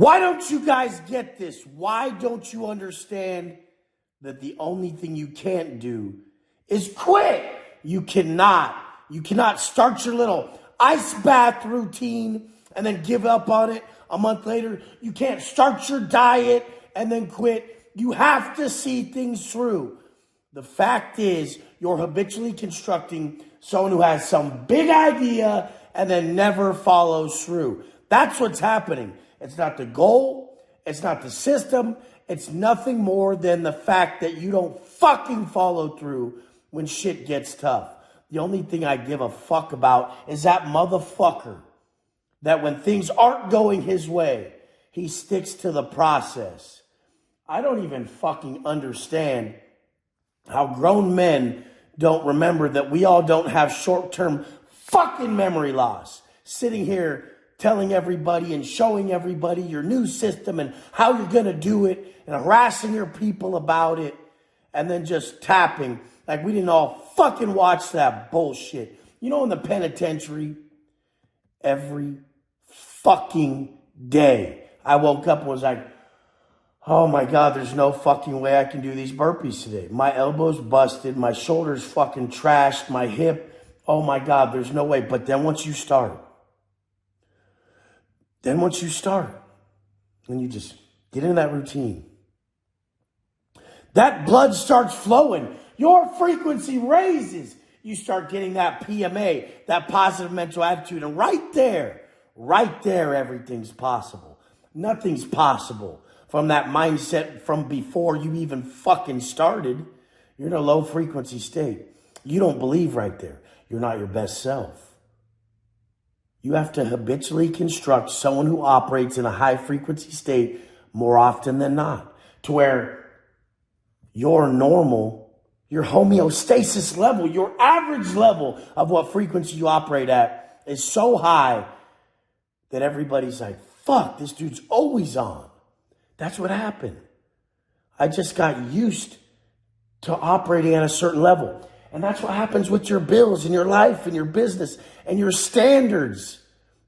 Why don't you guys get this? Why don't you understand that the only thing you can't do is quit? You cannot start your little ice bath routine and then give up on it a month later. You can't start your diet and then quit. You have to see things through. The fact is, you're habitually constructing someone who has some big idea and then never follows through. That's what's happening. It's not the goal. It's not the system. It's nothing more than the fact that you don't fucking follow through when shit gets tough. The only thing I give a fuck about is that motherfucker that when things aren't going his way, he sticks to the process. I don't even fucking understand how grown men don't remember that we all don't have short-term fucking memory loss. Sitting here telling everybody and showing everybody your new system and how you're going to do it and harassing your people about it and then just tapping like we didn't all fucking watch that bullshit. You know, in the penitentiary, every fucking day, I woke up and was like, oh my God, there's no fucking way I can do these burpees today. My elbow's busted, my shoulder's fucking trashed, my hip, oh my God, there's no way. But then once you start, when you just get into that routine, that blood starts flowing. Your frequency raises. You start getting that PMA, that positive mental attitude. And right there, everything's possible. Nothing's possible from that mindset from before you even fucking started. You're in a low frequency state. You don't believe right there. You're not your best self. You have to habitually construct someone who operates in a high frequency state more often than not, to where your normal, your homeostasis level, your average level of what frequency you operate at is so high that everybody's like, fuck, this dude's always on. That's what happened. I just got used to operating at a certain level. And that's what happens with your bills and your life and your business and your standards.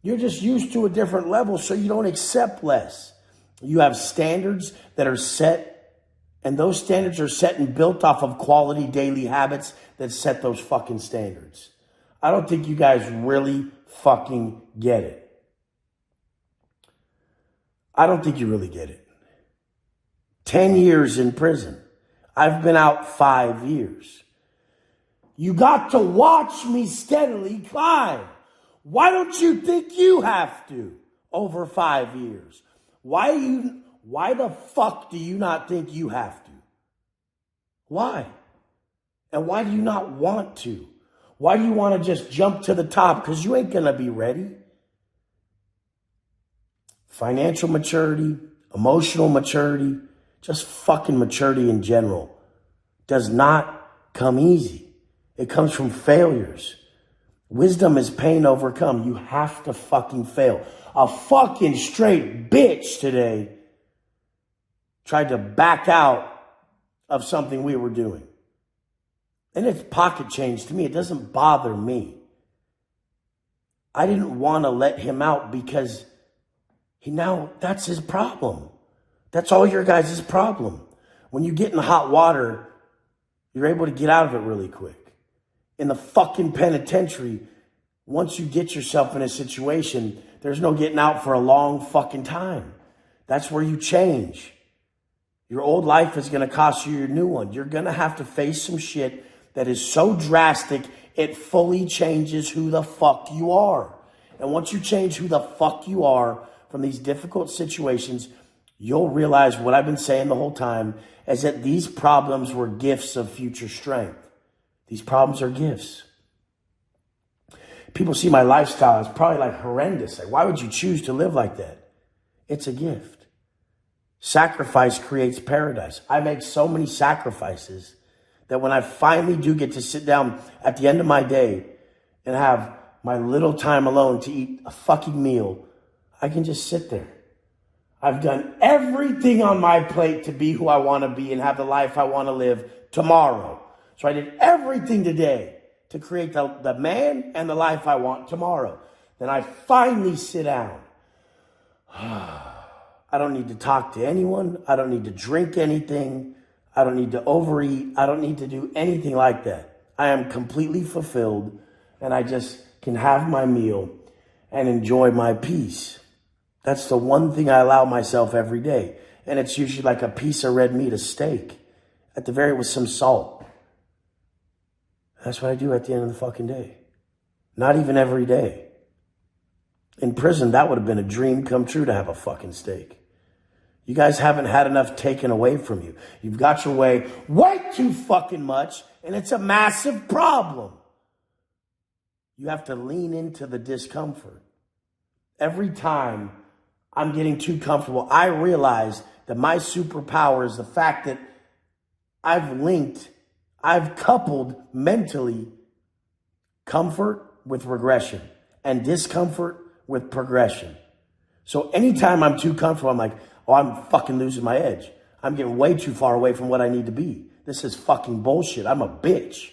You're just used to a different level, so you don't accept less. You have standards that are set, and those standards are set and built off of quality daily habits that set those fucking standards. I don't think you guys really fucking get it. I don't think you really get it. 10 years in prison. I've been out 5 years. You got to watch me steadily climb. Why don't you think you have to over 5 years? Why the fuck do you not think you have to? Why? And why do you not want to? Why do you want to just jump to the top? Because you ain't going to be ready. Financial maturity, emotional maturity, just fucking maturity in general does not come easy. It comes from failures. Wisdom is pain overcome. You have to fucking fail. A fucking straight bitch today tried to back out of something we were doing. And it's pocket change to me. It doesn't bother me. I didn't want to let him out because that's his problem. That's all your guys' problem. When you get in hot water, you're able to get out of it really quick. In the fucking penitentiary, once you get yourself in a situation, there's no getting out for a long fucking time. That's where you change. Your old life is going to cost you your new one. You're going to have to face some shit that is so drastic, it fully changes who the fuck you are. And once you change who the fuck you are from these difficult situations, you'll realize what I've been saying the whole time is that these problems were gifts of future strength. These problems are gifts. People see my lifestyle as probably like horrendous. Like, why would you choose to live like that? It's a gift. Sacrifice creates paradise. I make so many sacrifices that when I finally do get to sit down at the end of my day and have my little time alone to eat a fucking meal, I can just sit there. I've done everything on my plate to be who I want to be and have the life I want to live tomorrow. So I did everything today to create the man and the life I want tomorrow. Then I finally sit down. I don't need to talk to anyone. I don't need to drink anything. I don't need to overeat. I don't need to do anything like that. I am completely fulfilled, and I just can have my meal and enjoy my peace. That's the one thing I allow myself every day. And it's usually like a piece of red meat, a steak, at the very with some salt. That's what I do at the end of the fucking day. Not even every day. In prison, that would have been a dream come true to have a fucking steak. You guys haven't had enough taken away from you. You've got your way too fucking much, and it's a massive problem. You have to lean into the discomfort. Every time I'm getting too comfortable, I realize that my superpower is the fact that I've coupled mentally comfort with regression and discomfort with progression. So anytime I'm too comfortable, I'm like, oh, I'm fucking losing my edge. I'm getting way too far away from what I need to be. This is fucking bullshit. I'm a bitch.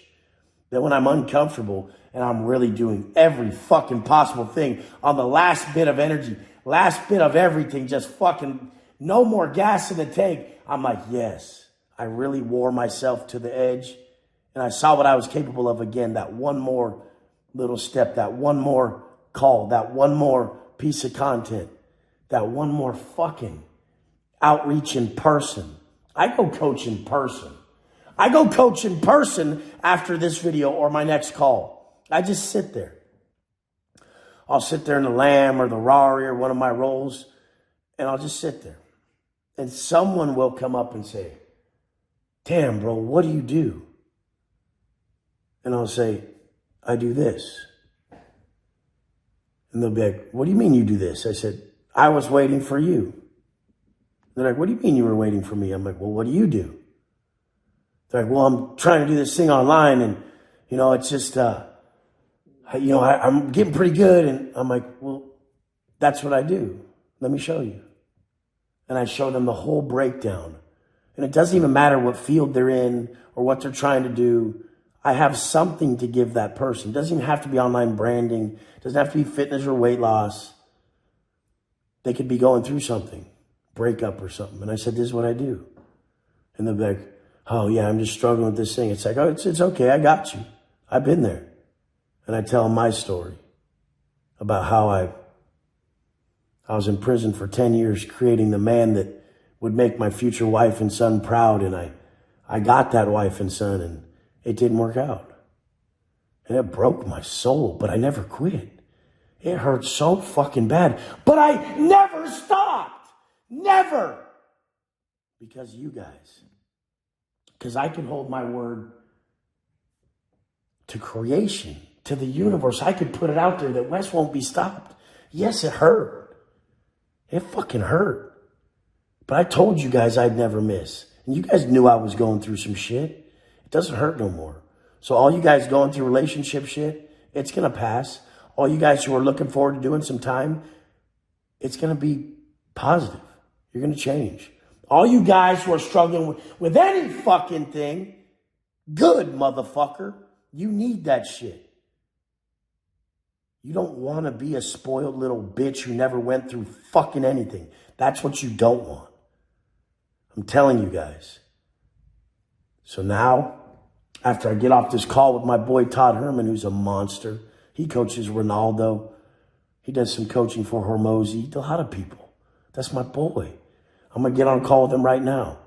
Then when I'm uncomfortable and I'm really doing every fucking possible thing on the last bit of energy, last bit of everything, just fucking no more gas in the tank, I'm like, yes, I really wore myself to the edge. And I saw what I was capable of again, that one more little step, that one more call, that one more piece of content, that one more fucking outreach in person. I go coach in person. I go coach in person after this video or my next call. I just sit there. I'll sit there in the Lamb or the Rari or one of my roles, and I'll just sit there. And someone will come up and say, damn, bro, what do you do? And I'll say, I do this. And they'll be like, what do you mean you do this? I said, I was waiting for you. They're like, what do you mean you were waiting for me? I'm like, well, what do you do? They're like, well, I'm trying to do this thing online, and, it's just, I'm getting pretty good. And I'm like, well, that's what I do. Let me show you. And I show them the whole breakdown. And it doesn't even matter what field they're in or what they're trying to do. I have something to give that person. It doesn't even have to be online branding. It doesn't have to be fitness or weight loss. They could be going through something, breakup or something. And I said, this is what I do. And they'll be like, oh, yeah, I'm just struggling with this thing. It's like, oh, it's okay. I got you. I've been there. And I tell them my story about how I was in prison for 10 years creating the man that would make my future wife and son proud. And I got that wife and son, and it didn't work out. And it broke my soul, but I never quit. It hurt so fucking bad, but I never stopped. Never. Because you guys. Because I can hold my word to creation, to the universe. I could put it out there that Wes won't be stopped. Yes, it hurt. It fucking hurt. But I told you guys I'd never miss. And you guys knew I was going through some shit. It doesn't hurt no more. So all you guys going through relationship shit, it's going to pass. All you guys who are looking forward to doing some time, it's going to be positive. You're going to change. All you guys who are struggling with any fucking thing, good motherfucker. You need that shit. You don't want to be a spoiled little bitch who never went through fucking anything. That's what you don't want. I'm telling you guys. So now, after I get off this call with my boy Todd Herman, who's a monster, he coaches Ronaldo. He does some coaching for Hormozy, a lot of people. That's my boy. I'm going to get on a call with him right now.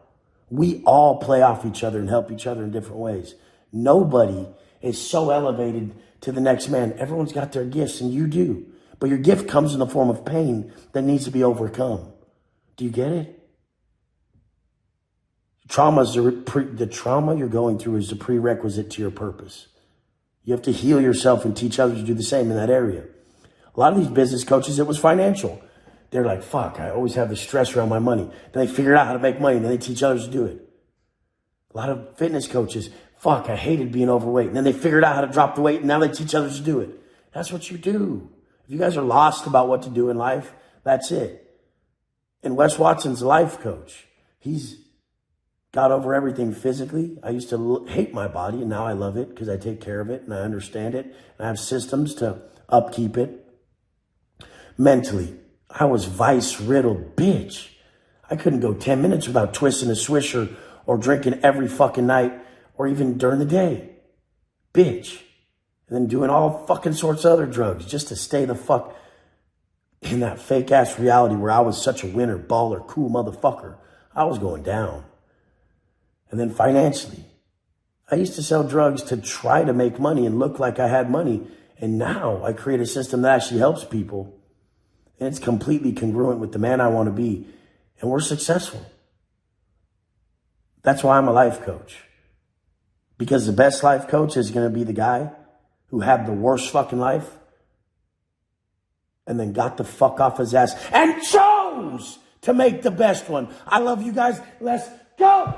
We all play off each other and help each other in different ways. Nobody is so elevated to the next man. Everyone's got their gifts, and you do. But your gift comes in the form of pain that needs to be overcome. Do you get it? The trauma you're going through is the prerequisite to your purpose. You have to heal yourself and teach others to do the same in that area. A lot of these business coaches, it was financial. They're like, fuck, I always have the stress around my money. Then they figure out how to make money, and then they teach others to do it. A lot of fitness coaches, fuck, I hated being overweight. And then they figured out how to drop the weight, and now they teach others to do it. That's what you do. If you guys are lost about what to do in life, that's it. And Wes Watson's a life coach. He's got over everything physically. I used to hate my body, and now I love it because I take care of it, and I understand it, and I have systems to upkeep it. Mentally, I was vice-riddled bitch. I couldn't go 10 minutes without twisting a swisher or drinking every fucking night or even during the day. Bitch. And then doing all fucking sorts of other drugs just to stay the fuck in that fake ass reality where I was such a winner, baller, cool motherfucker. I was going down. And then financially, I used to sell drugs to try to make money and look like I had money. And now I create a system that actually helps people. And it's completely congruent with the man I want to be. And we're successful. That's why I'm a life coach. Because the best life coach is going to be the guy who had the worst fucking life and then got the fuck off his ass and chose to make the best one. I love you guys. Let's go.